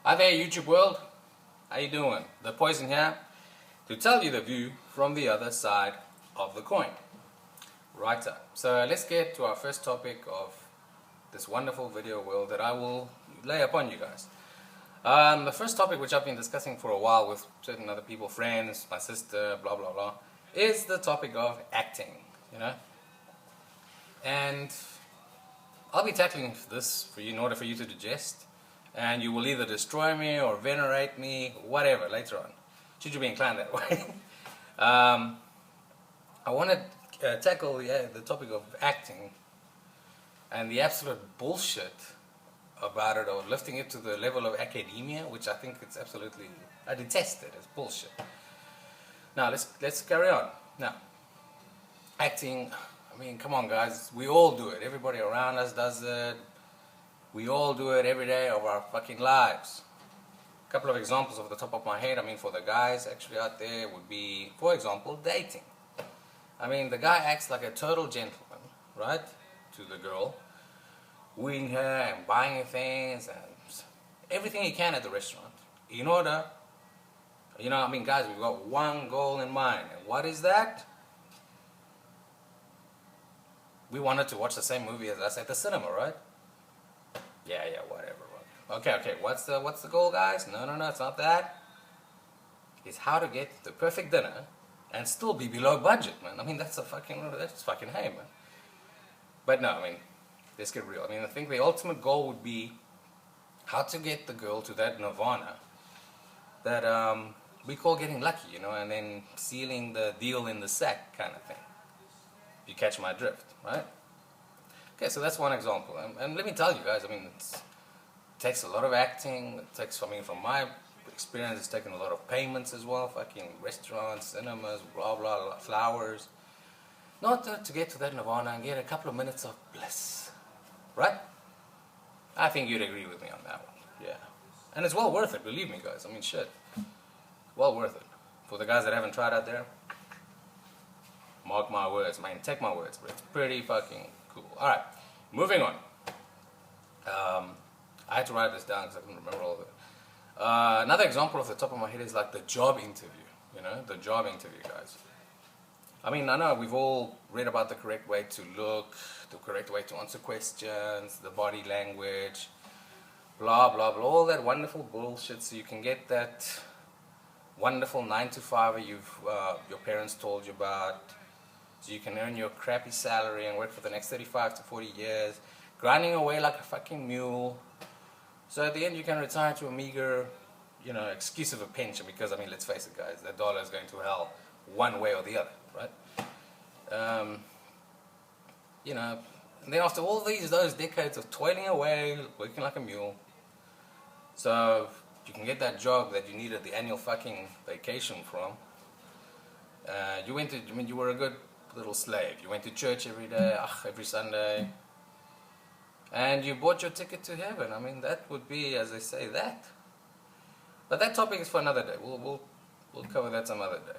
Hi there, YouTube world. How you doing? The Poison here to tell you the view from the other side of the coin. Right up. So let's get to our first topic of this wonderful video world that I will lay upon you guys. The first topic, which I've been discussing for a while with certain other people, friends, my sister, blah blah blah, is the topic of acting. You know, and I'll be tackling this for you in order for you to digest. And you will either destroy me or venerate me, whatever, later on, should you be inclined that way. I want to tackle the topic of acting and the absolute bullshit about it, or lifting it to the level of academia, which I think it's absolutely, I detest it, it's bullshit. Now let's carry on. Now, acting, I mean, come on guys, we all do it, everybody around us does it. We all do it every day of our fucking lives. A couple of examples off the top of my head, I mean, for the guys actually out there would be, for example, dating. I mean, the guy acts like a total gentleman, right, to the girl, wooing her and buying her things and everything he can at the restaurant in order, you know, I mean, guys, we've got one goal in mind. And what is that? We wanted to watch the same movie as us at the cinema, right? Yeah, whatever. Okay, what's the goal, guys? No, it's not that. It's how to get the perfect dinner and still be below budget, man. I mean, that's fucking hay, man. But no, I mean, let's get real. I mean, I think the ultimate goal would be how to get the girl to that nirvana that we call getting lucky, you know, and then sealing the deal in the sack kind of thing. You catch my drift, right? Okay, so that's one example, and let me tell you guys, I mean, it takes a lot of acting. It takes, I mean, from my experience, it's taken a lot of payments as well, fucking restaurants, cinemas, blah blah, flowers, not to get to that nirvana and get a couple of minutes of bliss, right? I think you'd agree with me on that one, yeah. And it's well worth it, believe me guys, I mean, shit, well worth it. For the guys that haven't tried out there, mark my words, man, take my words, but it's pretty fucking cool. Alright, moving on. I had to write this down because I couldn't remember all of it. Another example off the top of my head is like the job interview. You know, the job interview, guys. I mean, I know we've all read about the correct way to look, the correct way to answer questions, the body language, blah blah blah, all that wonderful bullshit so you can get that wonderful 9-to-5 your parents told you about. So you can earn your crappy salary and work for the next 35 to 40 years, grinding away like a fucking mule. So at the end you can retire to a meager, you know, excuse of a pension, because, I mean, let's face it guys, that dollar is going to hell one way or the other, right? You know, and then after all those decades of toiling away, working like a mule, so you can get that job that you needed the annual fucking vacation from. You were a good little slave. You went to church every day, every Sunday, and you bought your ticket to heaven. I mean, that would be, as they say, that. But that topic is for another day. We'll cover that some other day.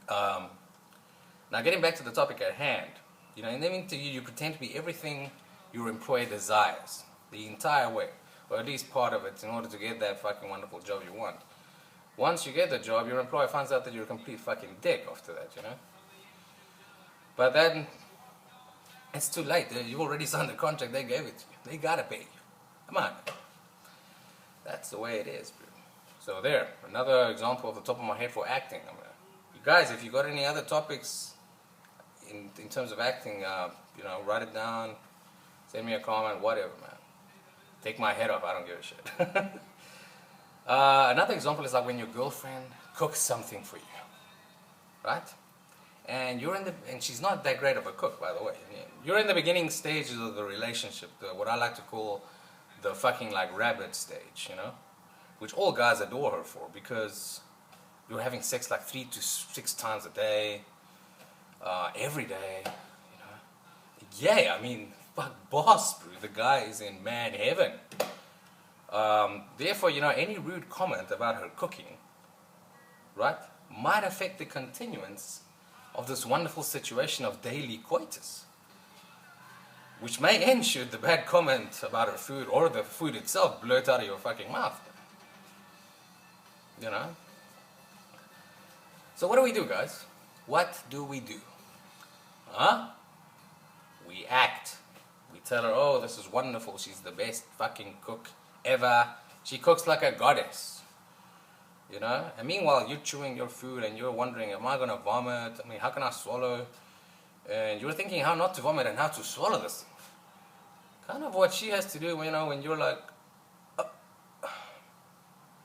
Now, getting back to the topic at hand, you know, in the interview, you pretend to be everything your employer desires, the entire way, or at least part of it, in order to get that fucking wonderful job you want. Once you get the job, your employer finds out that you're a complete fucking dick after that, you know. But then, it's too late. You already signed the contract, they gave it to you. They gotta pay you. Come on. That's the way it is, bro. So there, another example off the top of my head for acting. I mean, you guys, if you got any other topics in terms of acting, you know, write it down, send me a comment, whatever, man. Take my head off, I don't give a shit. Another example is like when your girlfriend cooks something for you, right? And and she's not that great of a cook, by the way. You're in the beginning stages of the relationship, what I like to call the fucking like rabbit stage, you know, which all guys adore her for, because you're having sex like 3 to 6 times a day, every day, you know. Yeah, I mean, fuck boss, bro. The guy is in man heaven. Therefore, you know, any rude comment about her cooking, right, might affect the continuance of this wonderful situation of daily coitus. which may end should the bad comment about her food or the food itself blurt out of your fucking mouth. You know? So what do we do, guys? What do we do? Huh? We act. We tell her, oh, this is wonderful. She's the best fucking cook ever. She cooks like a goddess. You know? And meanwhile, you're chewing your food and you're wondering, am I going to vomit? I mean, how can I swallow? And you're thinking how not to vomit and how to swallow this. Kind of what she has to do, you know, when you're like, oh.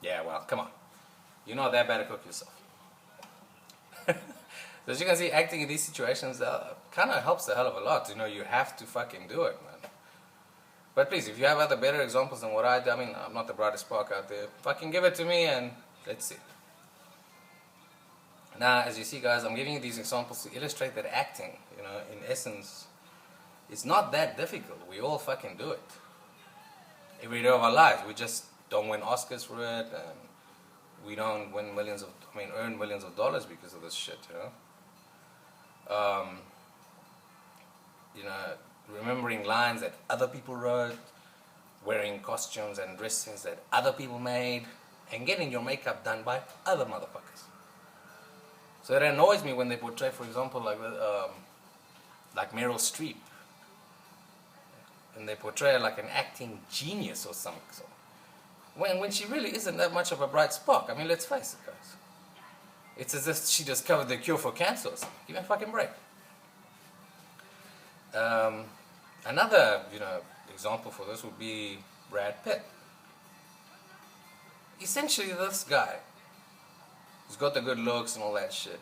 Yeah, well, come on. You're not that bad a cook yourself. So as you can see, acting in these situations kind of helps a hell of a lot. You know, you have to fucking do it, man. But please, if you have other better examples than what I do, I mean, I'm not the brightest spark out there. Fucking give it to me and let's see. Now, as you see, guys, I'm giving you these examples to illustrate that acting, you know, in essence, it's not that difficult. We all fucking do it. Every day of our lives. We just don't win Oscars for it, and we don't win earn millions of dollars because of this shit, you know. You know, remembering lines that other people wrote, wearing costumes and dressings that other people made, and getting your makeup done by other motherfuckers. So it annoys me when they portray, for example, like Meryl Streep, and they portray her like an acting genius or something. So when she really isn't that much of a bright spark. I mean, let's face it, guys. It's as if she discovered the cure for cancer or something. Give me a fucking break. Another, you know, example for this would be Brad Pitt. Essentially, this guy, he's got the good looks and all that shit,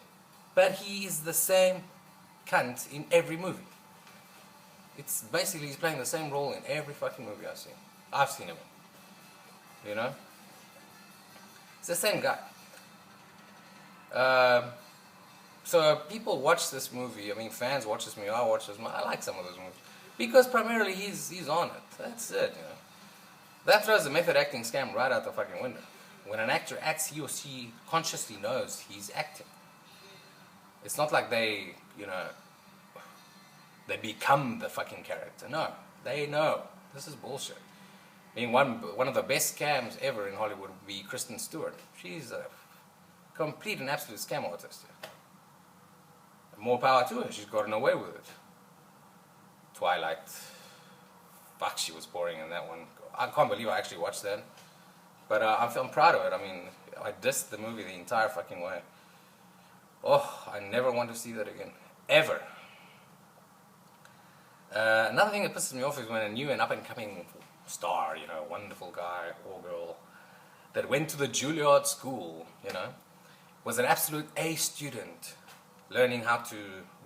but he is the same cunt in every movie. It's basically he's playing the same role in every fucking movie I've seen him in. You know? It's the same guy. So people watch this movie, I mean fans watch this movie, I watch this movie, I like some of those movies. Because primarily he's on it. That's it, you know. That throws the method acting scam right out the fucking window. When an actor acts, he or she consciously knows he's acting. It's not like they, you know, they become the fucking character. No, they know. This is bullshit. I mean, one of the best scams ever in Hollywood would be Kristen Stewart. She's a complete and absolute scam artist. More power to her. She's gotten away with it. Twilight. Fuck, she was boring in that one. I can't believe I actually watched that. But I'm proud of it. I mean, I dissed the movie the entire fucking way. Oh, I never want to see that again. Ever. Another thing that pisses me off is when a new and up-and-coming star, you know, wonderful guy or girl, that went to the Juilliard school, you know, was an absolute A student, learning how to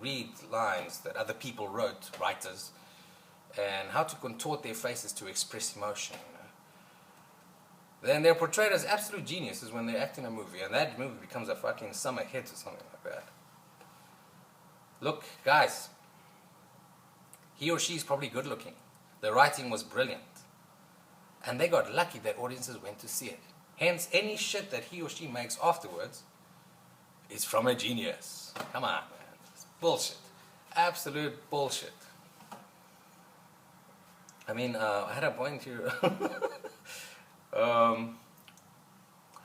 read lines that other people wrote, writers, and how to contort their faces to express emotion, you know. Then they're portrayed as absolute geniuses when they act in a movie, and that movie becomes a fucking summer hit or something like that. Look, guys, he or she is probably good looking. The writing was brilliant. And they got lucky that audiences went to see it. Hence, any shit that he or she makes afterwards is from a genius. Come on, man. It's bullshit. Absolute bullshit. I mean, I had a point here.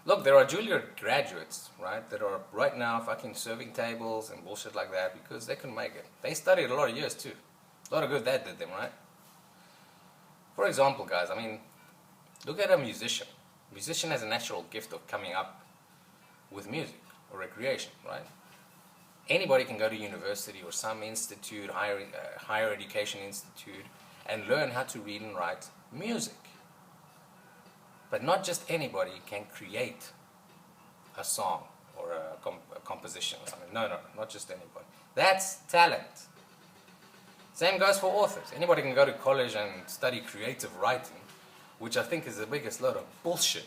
Look, there are Juilliard graduates, right, that are right now fucking serving tables and bullshit like that because they couldn't make it. They studied a lot of years too. A lot of good that did them, right? For example, guys, I mean, look at a musician. A musician has a natural gift of coming up with music or recreation, right? Anybody can go to university or some institute, higher education institute, and learn how to read and write music. But not just anybody can create a song or a composition or something. No, not just anybody. That's talent. Same goes for authors. Anybody can go to college and study creative writing, which I think is the biggest load of bullshit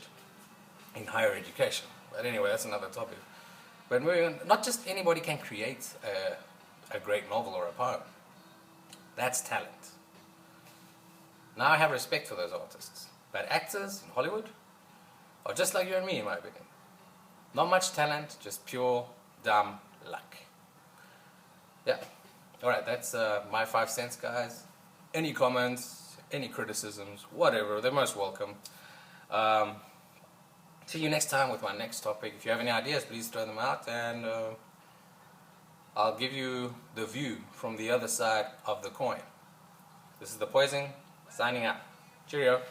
in higher education. But anyway, that's another topic. But moving on, not just anybody can create a great novel or a poem. That's talent. Now I have respect for those artists. But actors in Hollywood are just like you and me, in my opinion. Not much talent, just pure, dumb luck. Yeah. Alright, that's my 5 cents, guys. Any comments, any criticisms, whatever, they're most welcome. See you next time with my next topic. If you have any ideas, please throw them out, and I'll give you the view from the other side of the coin. This is The Poison, signing out. Cheerio.